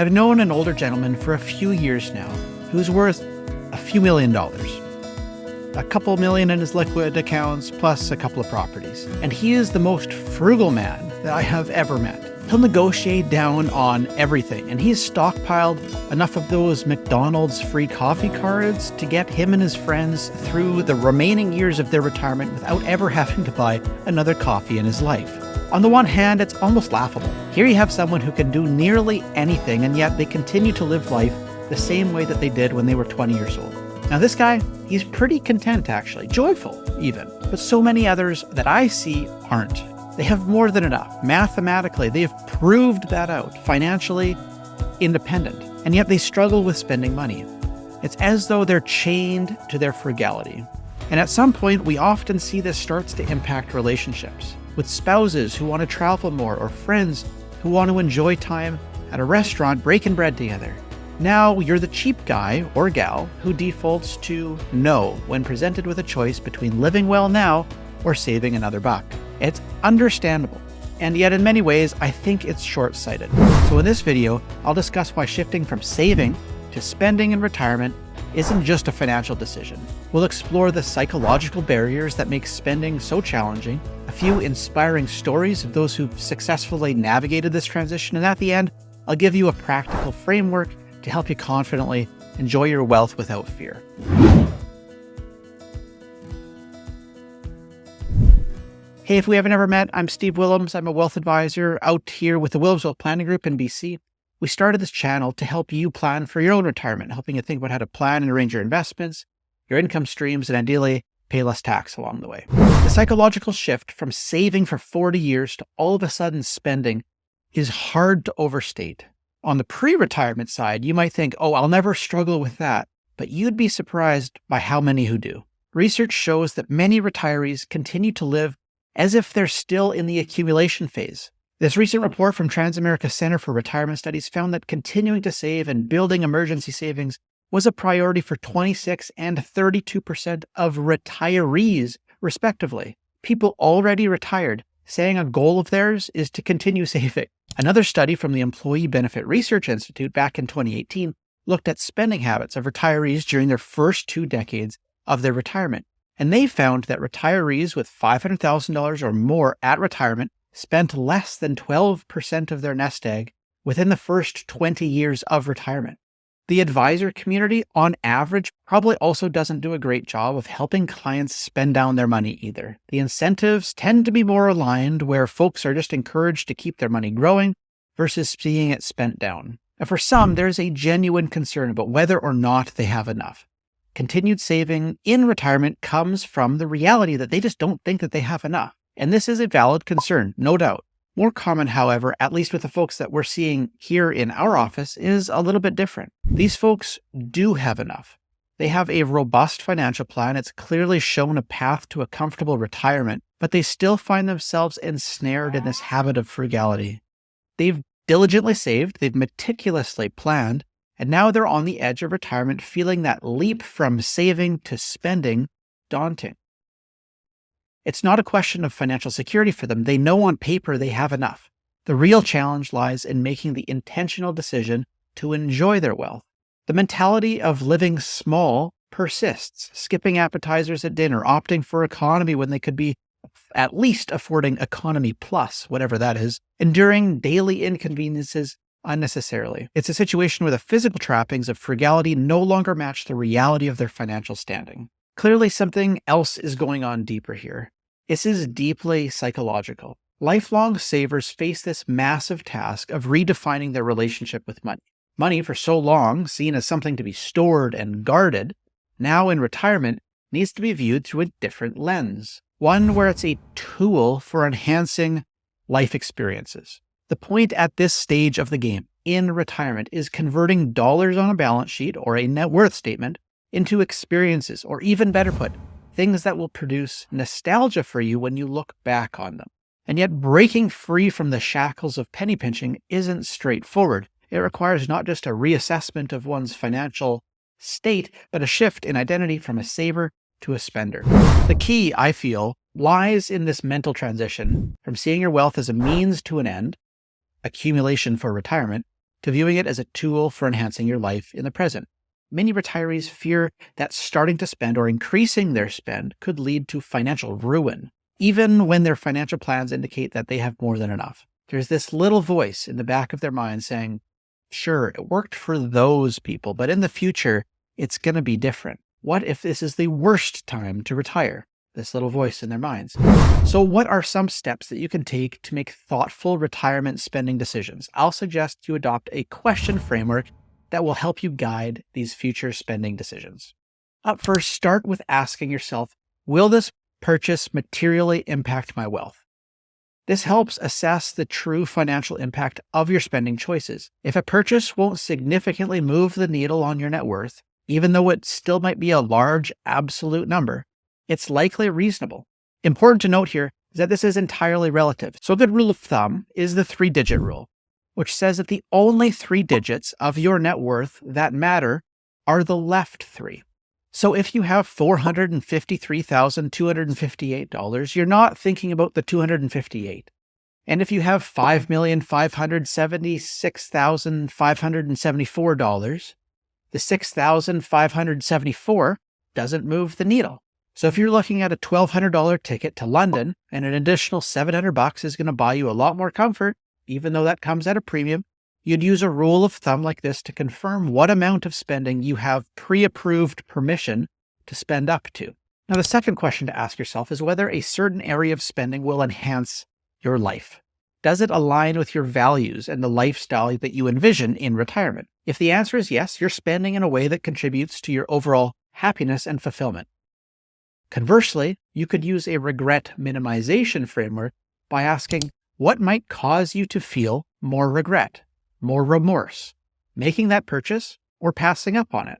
I've known an older gentleman for a few years now who's worth a few $1 million. A couple million in his liquid accounts, plus a couple of properties. And he is the most frugal man that I have ever met. He'll negotiate down on everything, and he's stockpiled enough of those McDonald's free coffee cards to get him and his friends through the remaining years of their retirement without ever having to buy another coffee in his life. On the one hand, it's almost laughable. Here you have someone who can do nearly anything, and yet they continue to live life the same way that they did when they were 20 years old. Now this guy, he's pretty content actually, joyful even, but so many others that I see aren't. They have more than enough. Mathematically, they have proved that out, financially independent, and yet they struggle with spending money. It's as though they're chained to their frugality. And at some point, we often see this starts to impact relationships with spouses who want to travel more or friends who want to enjoy time at a restaurant breaking bread together. Now you're the cheap guy or gal who defaults to no when presented with a choice between living well now or saving another buck. It's understandable, and yet in many ways, I think it's short-sighted. So in this video, I'll discuss why shifting from saving to spending in retirement isn't just a financial decision. We'll explore the psychological barriers that make spending so challenging, a few inspiring stories of those who've successfully navigated this transition, and at the end, I'll give you a practical framework to help you confidently enjoy your wealth without fear. Hey, if we haven't ever met, I'm Steve Willems. I'm a wealth advisor out here with the Willems Wealth Planning Group in BC. We started this channel to help you plan for your own retirement, helping you think about how to plan and arrange your investments, your income streams, and ideally pay less tax along the way. The psychological shift from saving for 40 years to all of a sudden spending is hard to overstate. On the pre-retirement side, you might think, oh, I'll never struggle with that, but you'd be surprised by how many who do. Research shows that many retirees continue to live as if they're still in the accumulation phase. This recent report from Transamerica Center for Retirement Studies found that continuing to save and building emergency savings was a priority for 26% and 32% of retirees, respectively. People already retired saying a goal of theirs is to continue saving. Another study from the Employee Benefit Research Institute back in 2018 looked at spending habits of retirees during their first 2 decades of their retirement. And they found that retirees with $500,000 or more at retirement spent less than 12% of their nest egg within the first 20 years of retirement. The advisor community, on average, probably also doesn't do a great job of helping clients spend down their money either. The incentives tend to be more aligned where folks are just encouraged to keep their money growing versus seeing it spent down. And for some, there's a genuine concern about whether or not they have enough. Continued saving in retirement comes from the reality that they just don't think that they have enough. And this is a valid concern, no doubt. More common, however, at least with the folks that we're seeing here in our office, is a little bit different. These folks do have enough. They have a robust financial plan. It's clearly shown a path to a comfortable retirement, but they still find themselves ensnared in this habit of frugality. They've diligently saved, they've meticulously planned, and now they're on the edge of retirement, feeling that leap from saving to spending daunting. It's not a question of financial security for them. They know on paper they have enough. The real challenge lies in making the intentional decision to enjoy their wealth. The mentality of living small persists, skipping appetizers at dinner, opting for economy when they could be at least affording economy plus, whatever that is, enduring daily inconveniences unnecessarily. It's a situation where the physical trappings of frugality no longer match the reality of their financial standing. Clearly, something else is going on deeper here. This is deeply psychological. Lifelong savers face this massive task of redefining their relationship with money. Money, for so long seen as something to be stored and guarded, now in retirement needs to be viewed through a different lens. One where it's a tool for enhancing life experiences. The point at this stage of the game, in retirement, is converting dollars on a balance sheet or a net worth statement into experiences, or even better put, things that will produce nostalgia for you when you look back on them. And yet breaking free from the shackles of penny pinching isn't straightforward. It requires not just a reassessment of one's financial state, but a shift in identity from a saver to a spender. The key, I feel, lies in this mental transition from seeing your wealth as a means to an end, accumulation for retirement, to viewing it as a tool for enhancing your life in the present. Many retirees fear that starting to spend or increasing their spend could lead to financial ruin, even when their financial plans indicate that they have more than enough. There's this little voice in the back of their mind saying, sure, it worked for those people, but in the future, it's going to be different. What if this is the worst time to retire? This little voice in their minds. So what are some steps that you can take to make thoughtful retirement spending decisions? I'll suggest you adopt a question framework that will help you guide these future spending decisions. Up first, start with asking yourself, will this purchase materially impact my wealth? This helps assess the true financial impact of your spending choices. If a purchase won't significantly move the needle on your net worth, even though it still might be a large absolute number, it's likely reasonable. Important to note here is that this is entirely relative. So a good rule of thumb is the 3-digit rule, which says that the only 3 digits of your net worth that matter are the left 3. So if you have $453,258, you're not thinking about the 258. And if you have $5,576,574, the $6,574 doesn't move the needle. So if you're looking at a $1,200 ticket to London and an additional $700 is going to buy you a lot more comfort, even though that comes at a premium, you'd use a rule of thumb like this to confirm what amount of spending you have pre-approved permission to spend up to. Now, the second question to ask yourself is whether a certain area of spending will enhance your life. Does it align with your values and the lifestyle that you envision in retirement? If the answer is yes, you're spending in a way that contributes to your overall happiness and fulfillment. Conversely, you could use a regret minimization framework by asking, what might cause you to feel more regret, more remorse, making that purchase or passing up on it?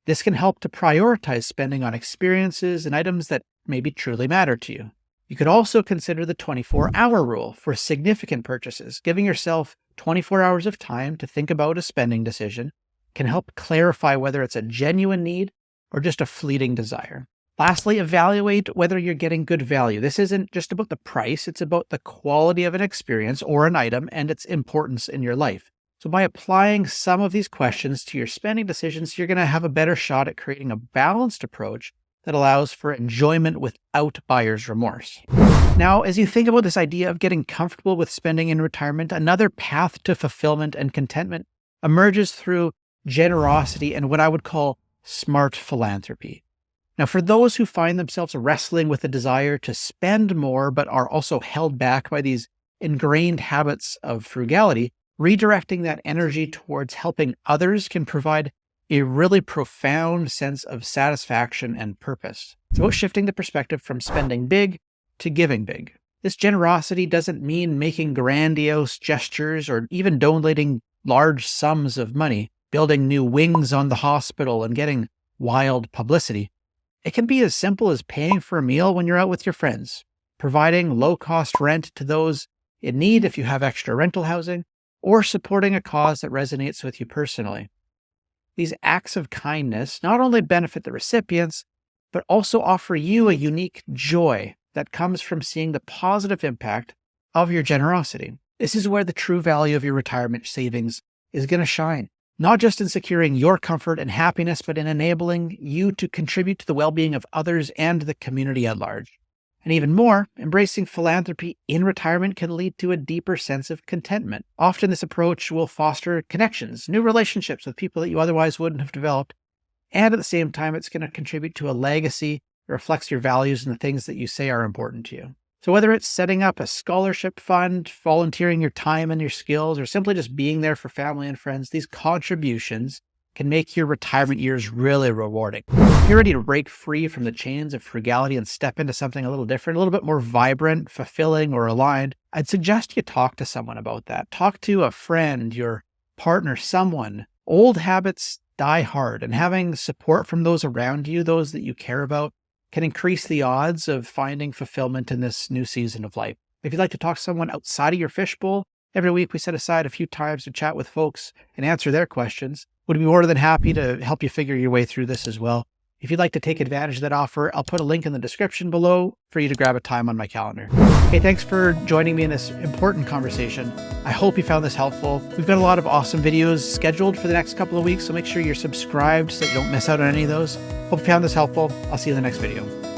This can help to prioritize spending on experiences and items that maybe truly matter to you. You could also consider the 24-hour rule for significant purchases. Giving yourself 24 hours of time to think about a spending decision can help clarify whether it's a genuine need or just a fleeting desire. Lastly, evaluate whether you're getting good value. This isn't just about the price, it's about the quality of an experience or an item and its importance in your life. So by applying some of these questions to your spending decisions, you're going to have a better shot at creating a balanced approach that allows for enjoyment without buyer's remorse. Now, as you think about this idea of getting comfortable with spending in retirement, another path to fulfillment and contentment emerges through generosity and what I would call smart philanthropy. Now, for those who find themselves wrestling with the desire to spend more, but are also held back by these ingrained habits of frugality, redirecting that energy towards helping others can provide a really profound sense of satisfaction and purpose. It's about shifting the perspective from spending big to giving big. This generosity doesn't mean making grandiose gestures or even donating large sums of money, building new wings on the hospital and getting wild publicity. It can be as simple as paying for a meal when you're out with your friends, providing low-cost rent to those in need if you have extra rental housing, or supporting a cause that resonates with you personally. These acts of kindness not only benefit the recipients, but also offer you a unique joy that comes from seeing the positive impact of your generosity. This is where the true value of your retirement savings is going to shine. Not just in securing your comfort and happiness, but in enabling you to contribute to the well-being of others and the community at large. And even more, embracing philanthropy in retirement can lead to a deeper sense of contentment. Often this approach will foster connections, new relationships with people that you otherwise wouldn't have developed. And at the same time, it's going to contribute to a legacy that reflects your values and the things that you say are important to you. So whether it's setting up a scholarship fund, volunteering your time and your skills, or simply just being there for family and friends, these contributions can make your retirement years really rewarding. If you're ready to break free from the chains of frugality and step into something a little different, a little bit more vibrant, fulfilling, or aligned, I'd suggest you talk to someone about that. Talk to a friend, your partner, someone. Old habits die hard, and having support from those around you, those that you care about, can increase the odds of finding fulfillment in this new season of life. If you'd like to talk to someone outside of your fishbowl, every week we set aside a few times to chat with folks and answer their questions. Would be more than happy to help you figure your way through this as well. If you'd like to take advantage of that offer, I'll put a link in the description below for you to grab a time on my calendar. Hey, thanks for joining me in this important conversation. I hope you found this helpful. We've got a lot of awesome videos scheduled for the next couple of weeks, so make sure you're subscribed so that you don't miss out on any of those. Hope you found this helpful. I'll see you in the next video.